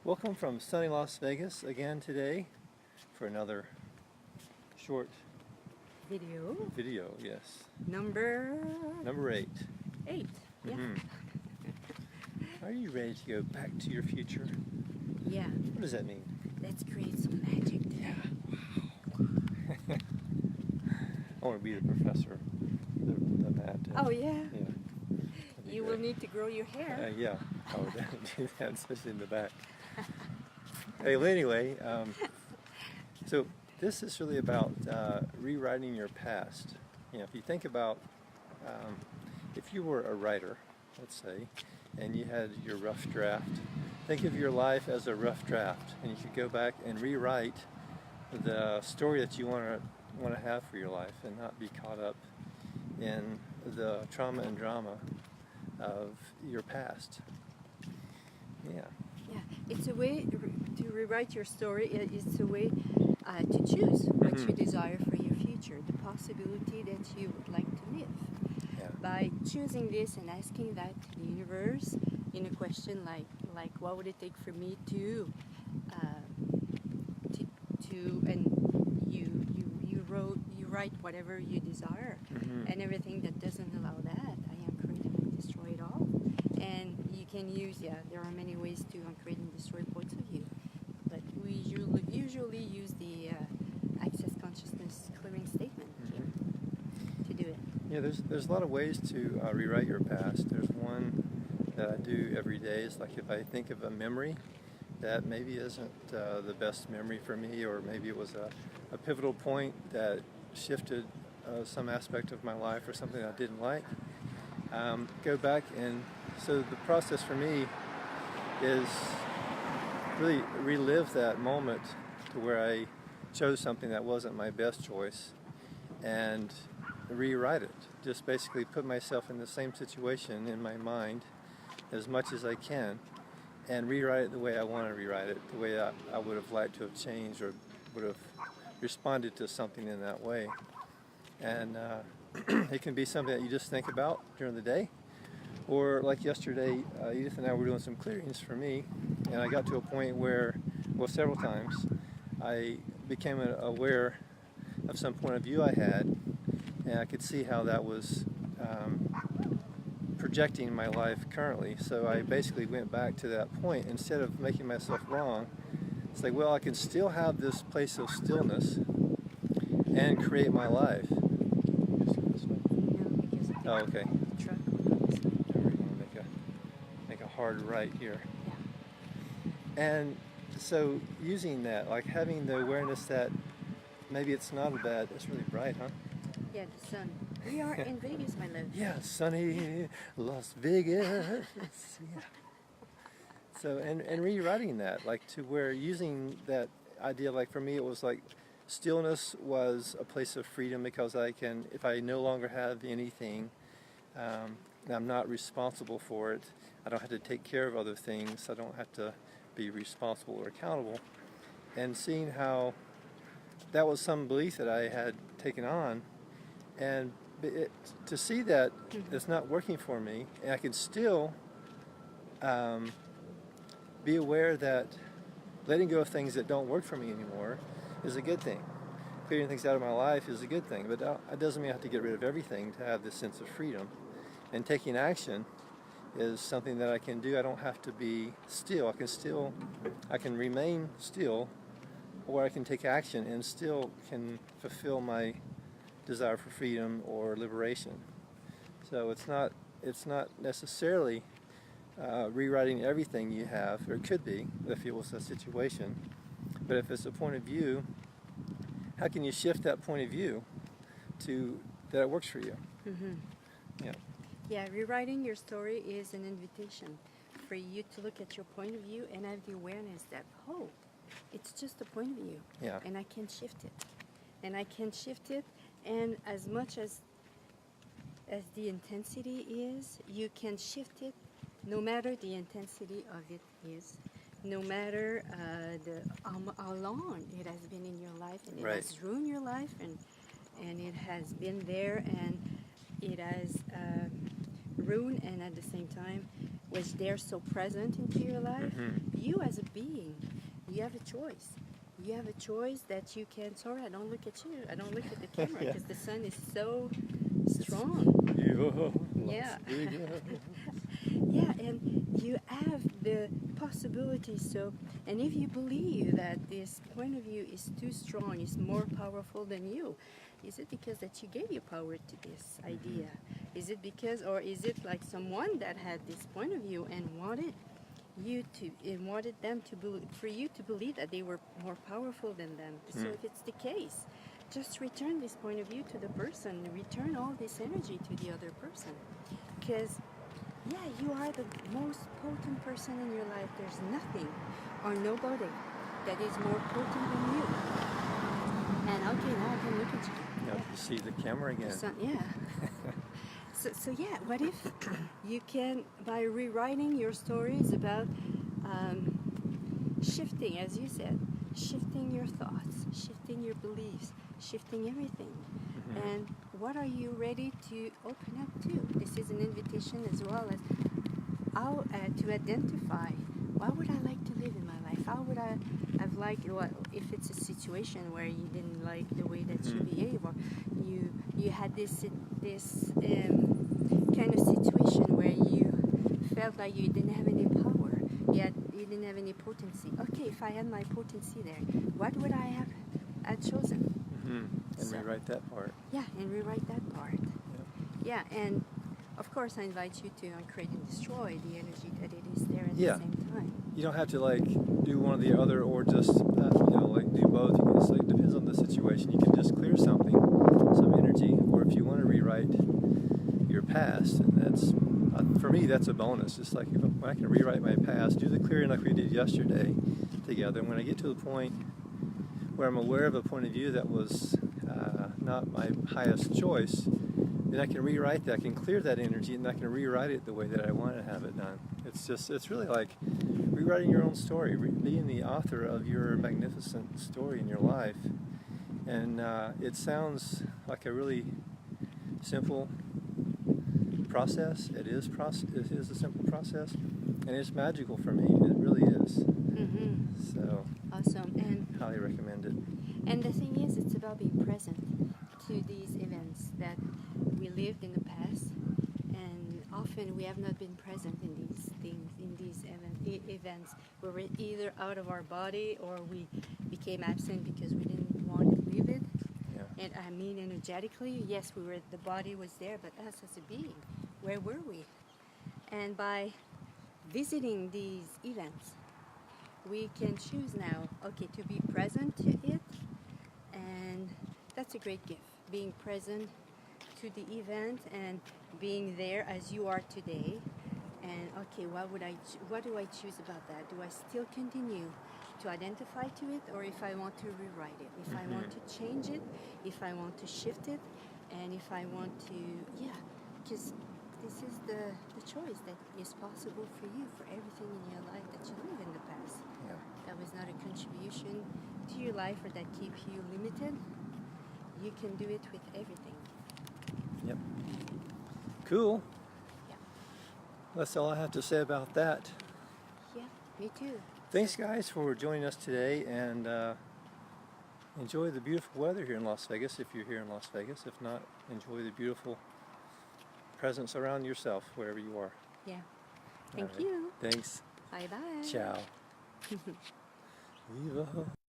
Welcome from sunny Las Vegas again today for another short video. Yes, Number number 8. 8. Yeah. Are you ready to go back to your future? Yeah. What does that mean? Let's create some magic today. I want to be the professor, the Matt. Oh yeah. Yeah. You will need to grow your hair. Yeah, I would do that, especially in the back. Hey, well, anyway, so this is really about rewriting your past. You know, if you think about if you were a writer, let's say, and you had your rough draft, think of your life as a rough draft, and you could go back and rewrite the story that you want to have for your life, and not be caught up in the trauma and drama of your past. Yeah. Yeah. It's a way to rewrite your story. It's a way to choose what you desire for your future, the possibility that you would like to live. Yeah. By choosing this and asking that to the universe in a question like what would it take for me to and you write whatever you desire, and everything that doesn't allow that, I am create and destroy it all. And you can use, there are many ways to create and destroy points of view, but we usually use the access consciousness clearing statement here to do it. Yeah, there's a lot of ways to rewrite your past. There's one that I do every day. It's like if I think of a memory that maybe isn't the best memory for me, or maybe it was a pivotal point that shifted some aspect of my life, or something I didn't like, go back. And so the process for me is really relive that moment to where I chose something that wasn't my best choice, and rewrite it. Just basically put myself in the same situation in my mind as much as I can, and rewrite it the way I want to rewrite it, the way I would have liked to have changed, or would have responded to something in that way. And it can be something that you just think about during the day, or like yesterday, Edith and I were doing some clearings for me, and I got to a point where, well, several times, I became aware of some point of view I had, and I could see how that was projecting my life currently. So I basically went back to that point. Instead of making myself wrong, it's like, well, I can still have this place of stillness and create my life. Oh, okay. Truck. We're going to make a hard right here. And so using that, like having the awareness that maybe it's not a bad, it's really bright, huh? Yeah, the sun. We are in Vegas, my love. Yeah, sunny Las Vegas. Yeah. So, and rewriting that, like to where using that idea, like for me it was like stillness was a place of freedom, because I can, if I no longer have anything, I'm not responsible for it. I don't have to take care of other things. I don't have to be responsible or accountable. And seeing how that was some belief that I had taken on, and to see that it's not working for me, and I can still be aware that letting go of things that don't work for me anymore is a good thing. Clearing things out of my life is a good thing, but it doesn't mean I have to get rid of everything to have this sense of freedom. And taking action is something that I can do. I don't have to be still. I can remain still, or I can take action and still can fulfill my desire for freedom or liberation. So it's not necessarily rewriting everything you have, or it could be if it was a situation. But if it's a point of view, how can you shift that point of view to that it works for you? Yeah, rewriting your story is an invitation for you to look at your point of view and have the awareness that, oh, it's just a point of view. Yeah. And I can shift it. And as much as the intensity is, you can shift it no matter the intensity of it is, no matter how long it has been in your life, and it has ruined your life, and it has been there, and it has ruined, and at the same time was there so present into your life, Mhm. you as a being, you have a choice. You have a choice that you can. Sorry, I don't look at you. I don't look at the camera Yeah. because the sun is so strong. Yeah. Yeah, and you have the possibility. So, and if you believe that this point of view is too strong, is more powerful than you, is it because that you gave your power to this idea? Is it because, or is it like someone that had this point of view and wanted wanted them to believe, for you to believe that they were more powerful than them? So if it's the case, just return this point of view to the person, return all this energy to the other person, because yeah, you are the most potent person in your life. There's nothing or nobody that is more potent than you. And okay, now I can look at you. Yeah, you see the camera again. Yeah. So yeah, what if you can, by rewriting your stories about shifting, as you said, shifting your thoughts, shifting your beliefs, shifting everything. And what are you ready to open up to? This is an invitation as well as how to identify what would I like to live in my life? How would I have liked, what if it's a situation where you didn't like the way that you behave, or you had this kind of situation where you felt like you didn't have any power, you didn't have any potency. Okay, if I had my potency there, what would I have chosen? And rewrite that part. Yeah, and rewrite that part. Yep. Yeah, and of course I invite you to uncreate and destroy the energy that it is there at Yeah. the same time. You don't have to like do one or the other, or just like do both. You can just, like, depends on the situation. You can just clear something, some energy, or if you want to rewrite your past, and that's for me that's a bonus. Just like if I can rewrite my past, do the clearing like we did yesterday together. And when I get to the point where I'm aware of a point of view that was not my highest choice, then I can rewrite that. I can clear that energy, and I can rewrite it the way that I want to have it done. It's really like rewriting your own story, being the author of your magnificent story in your life. And it sounds like a really simple process. It is a simple process, and it's magical for me. It really is. So Awesome. And highly recommend it. the thing is, it's about being present to these events that we lived in the past, and often we have not been present in these things, in these events. We were either out of our body, or we became absent because we didn't want to live it. Yeah. And I mean, energetically, yes, the body was there, but us as a being, where were we? And by visiting these events, we can choose now, okay, to be present to it, and that's a great gift. Being present to the event and being there as you are today. And okay, what do I choose about that? Do I still continue to identify to it, or if I want to rewrite it, if I want to change it, if I want to shift it, and if I want to, because this is the choice that is possible for you, for everything in your life that you live in the past. Yeah. That was not a contribution to your life, or that keeps you limited. You can do it with everything. Yep. Cool. Yeah. That's all I have to say about that. Yeah, me too. Thanks, guys, for joining us today, and enjoy the beautiful weather here in Las Vegas if you're here in Las Vegas. If not, enjoy the beautiful presence around yourself wherever you are. Yeah. Thank All right. you. Thanks. Bye-bye. Ciao. Viva.